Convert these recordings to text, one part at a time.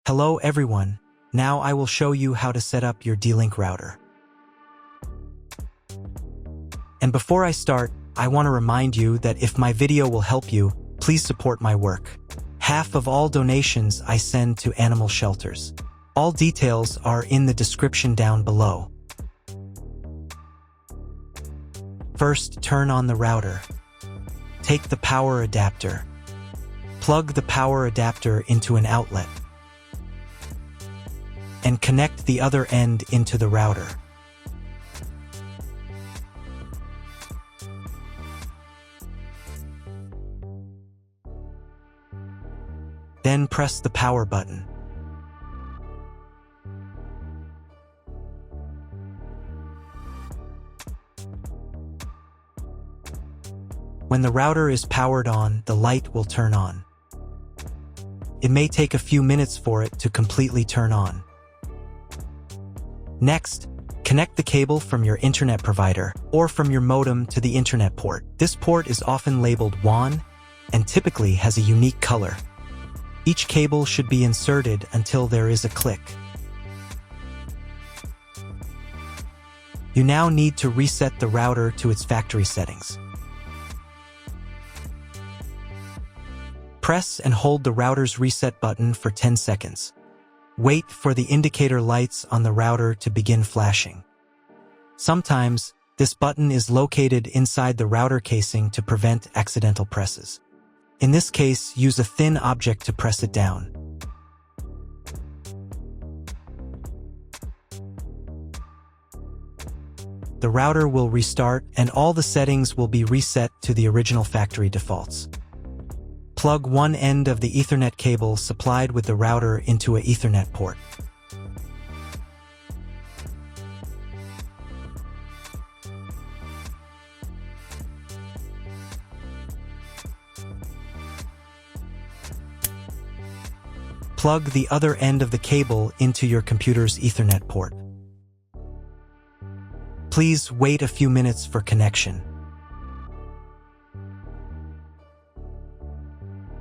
Hello everyone, now I will show you how to set up your D-Link router. And before I start, I want to remind you that if my video will help you, please support my work. Half of all donations I send to animal shelters. All details are in the description down below. First, turn on the router. Take the power adapter. Plug the power adapter into an outlet. And connect the other end into the router. Then press the power button. When the router is powered on, the light will turn on. It may take a few minutes for it to completely turn on. Next, connect the cable from your internet provider or from your modem to the internet port. This port is often labeled WAN and typically has a unique color. Each cable should be inserted until there is a click. You now need to reset the router to its factory settings. Press and hold the router's reset button for 10 seconds. Wait for the indicator lights on the router to begin flashing. Sometimes, this button is located inside the router casing to prevent accidental presses. In this case, use a thin object to press it down. The router will restart and all the settings will be reset to the original factory defaults. Plug one end of the Ethernet cable supplied with the router into an Ethernet port. Plug the other end of the cable into your computer's Ethernet port. Please wait a few minutes for connection.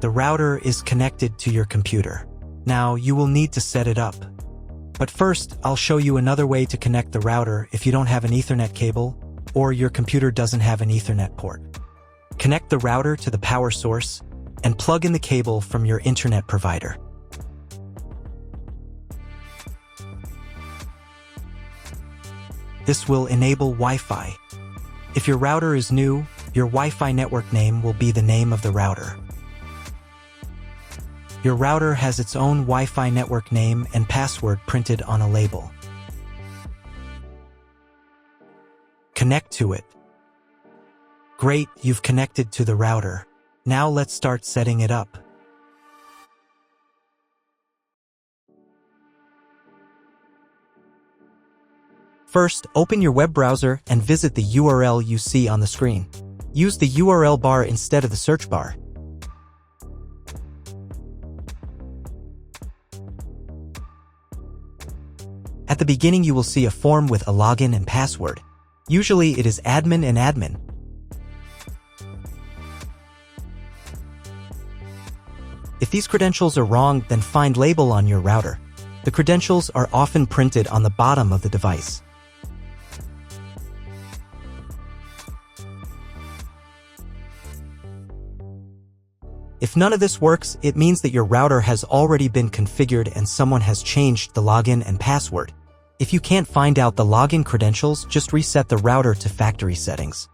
The router is connected to your computer. Now you will need to set it up. But first, I'll show you another way to connect the router if you don't have an Ethernet cable or your computer doesn't have an Ethernet port. Connect the router to the power source and plug in the cable from your internet provider. This will enable Wi-Fi. If your router is new, your Wi-Fi network name will be the name of the router. Your router has its own Wi-Fi network name and password printed on a label. Connect to it. Great, you've connected to the router. Now let's start setting it up. First, open your web browser and visit the URL you see on the screen. Use the URL bar instead of the search bar. At the beginning, you will see a form with a login and password. Usually, it is admin and admin. If these credentials are wrong, then find label on your router. The credentials are often printed on the bottom of the device. If none of this works, it means that your router has already been configured and someone has changed the login and password. If you can't find out the login credentials, just reset the router to factory settings.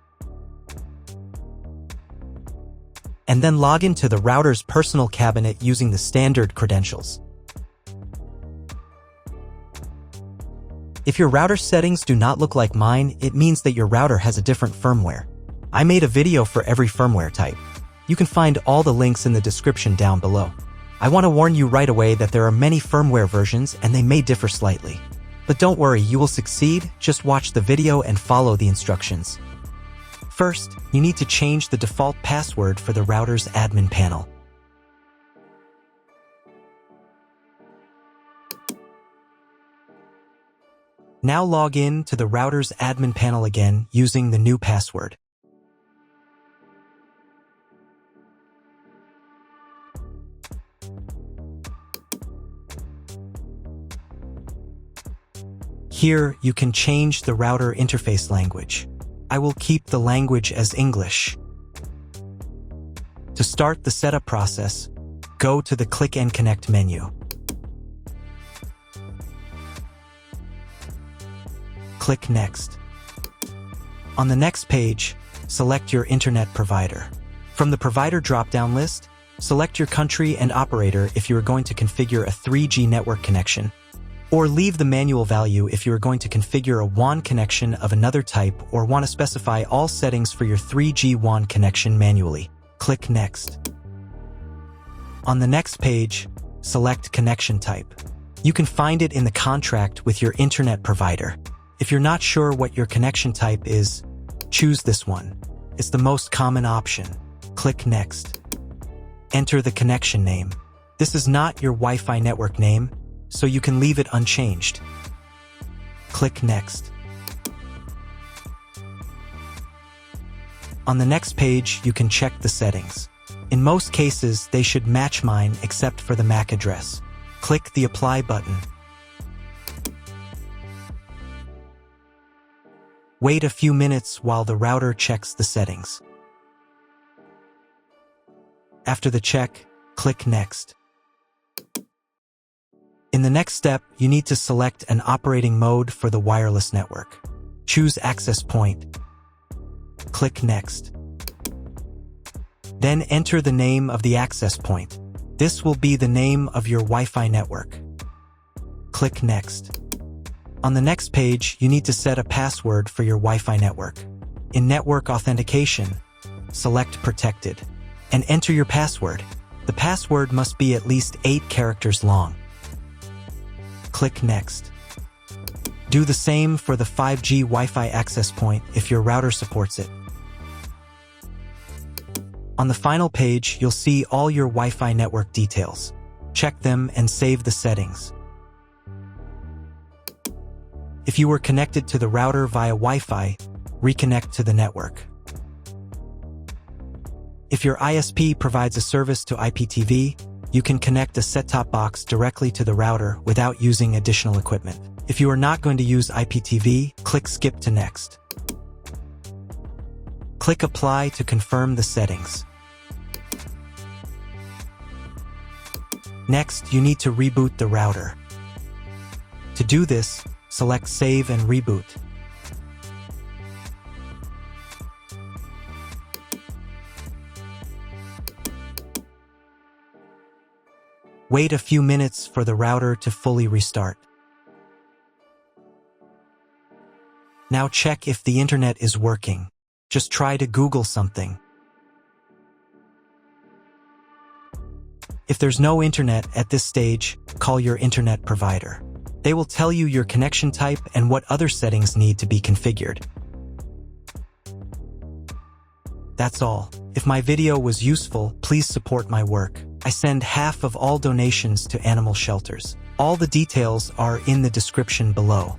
And then log into the router's personal cabinet using the standard credentials. If your router settings do not look like mine, it means that your router has a different firmware. I made a video for every firmware type. You can find all the links in the description down below. I want to warn you right away that there are many firmware versions and they may differ slightly. But don't worry, you will succeed. Just watch the video and follow the instructions. First, you need to change the default password for the router's admin panel. Now log in to the router's admin panel again using the new password. Here, you can change the router interface language. I will keep the language as English. To start the setup process, go to the Click and Connect menu. Click Next. On the next page, select your internet provider. From the provider drop-down list, select your country and operator if you are going to configure a 3G network connection, or leave the manual value if you are going to configure a WAN connection of another type or want to specify all settings for your 3G WAN connection manually. Click Next. On the next page, select connection type. You can find it in the contract with your internet provider. If you're not sure what your connection type is, choose this one. It's the most common option. Click Next. Enter the connection name. This is not your Wi-Fi network name, so you can leave it unchanged. Click Next. On the next page, you can check the settings. In most cases, they should match mine except for the MAC address. Click the Apply button. Wait a few minutes while the router checks the settings. After the check, click Next. In the next step, you need to select an operating mode for the wireless network. Choose Access Point. Click Next. Then enter the name of the access point. This will be the name of your Wi-Fi network. Click Next. On the next page, you need to set a password for your Wi-Fi network. In Network Authentication, select Protected and enter your password. The password must be at least 8 characters long. Click Next. Do the same for the 5G Wi-Fi access point if your router supports it. On the final page, you'll see all your Wi-Fi network details. Check them and save the settings. If you were connected to the router via Wi-Fi, reconnect to the network. If your ISP provides a service to IPTV, you can connect a set-top box directly to the router without using additional equipment. If you are not going to use IPTV, click Skip to Next. Click Apply to confirm the settings. Next, you need to reboot the router. To do this, select Save and Reboot. Wait a few minutes for the router to fully restart. Now check if the internet is working. Just try to Google something. If there's no internet at this stage, call your internet provider. They will tell you your connection type and what other settings need to be configured. That's all. If my video was useful, please support my work. I send half of all donations to animal shelters. All the details are in the description below.